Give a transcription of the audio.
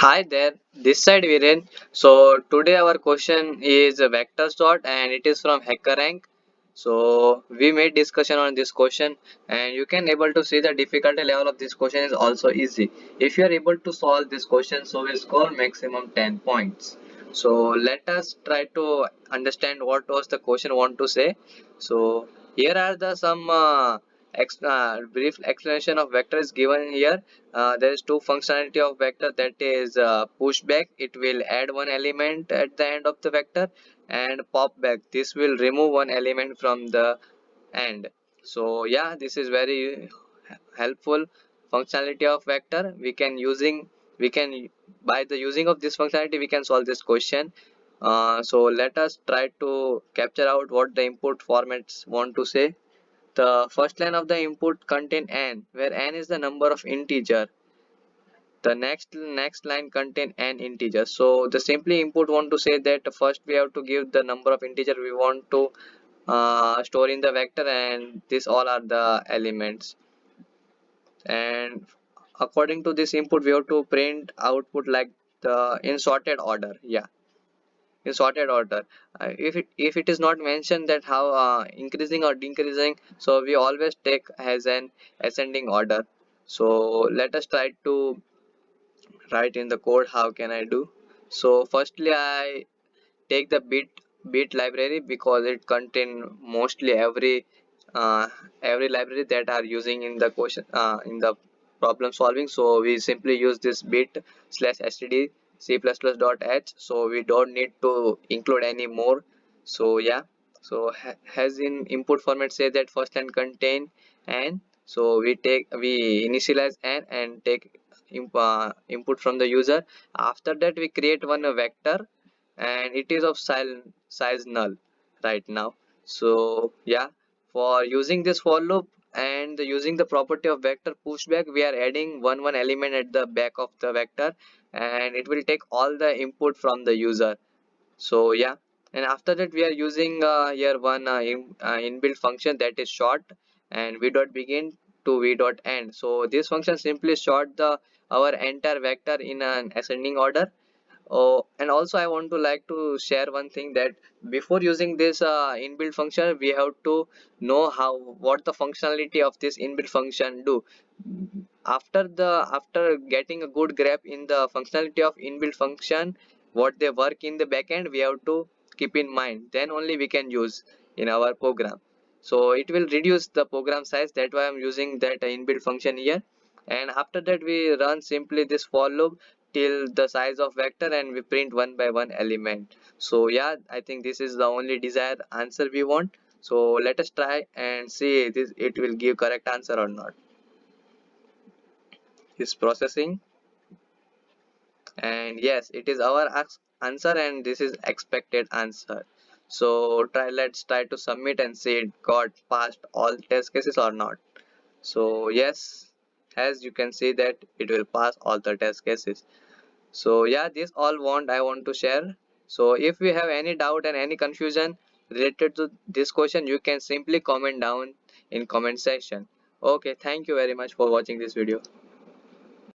Hi there, this side Viren. So today our question is a vector sort and it is from HackerRank. So we made discussion on this question and you can able to see the difficulty level of this question is also easy. If you are able to solve this question, so we score maximum 10 points. So let us try to understand what was the question want to say. So here are the some brief explanation of vector is given here. There is two functionality of vector, that is pushback, it will add one element at the end of the vector, and pop back, this will remove one element from the end. So yeah, this is very helpful functionality of vector. We can by the using of this functionality we can solve this question. So let us try to capture out what the input formats want to say. The first line of the input contain n, where n is the number of integer. The next line contain an integer. So the simply input want to say that first we have to give the number of integer we want to store in the vector, and this all are the elements. And according to this input we have to print output like the in sorted order. Yeah, in sorted order. If it is not mentioned that how increasing or decreasing, so we always take as an ascending order. So let us try to write in the code. How can I do? So firstly I take the bit library because it contain mostly uh, every library that are using in the question in the problem solving. So we simply use this bit slash std c++.h, so we don't need to include any more. So yeah, so has in input format say that first line contain and, so we initialize and take input from the user. After that we create one vector and it is of size null right now. So yeah, for using this for loop and using the property of vector pushback, we are adding one element at the back of the vector, and it will take all the input from the user. So yeah, and after that we are using here one inbuilt function, that is short, and v dot begin to v dot end. So this function simply sort the our entire vector in an ascending order. Oh, and also I want to like to share one thing, that before using this inbuilt function, we have to know how what the functionality of this inbuilt function do. After getting a good grasp in the functionality of inbuilt function, what they work in the backend, we have to keep in mind. Then only we can use in our program. So it will reduce the program size. That's why I'm using that inbuilt function here. And after that we run simply this for loop till the size of vector, and we print one by one element. So yeah, I think this is the only desired answer we want. So let us try and see this it will give correct answer or not. Is processing, and yes, it is our answer and this is expected answer. So let's try to submit and see it got passed all test cases or not. So yes, as you can see that it will pass all the test cases. So yeah, this all I want to share. So if you have any doubt and any confusion related to this question, you can simply comment down in comment section. Okay, thank you very much for watching this video.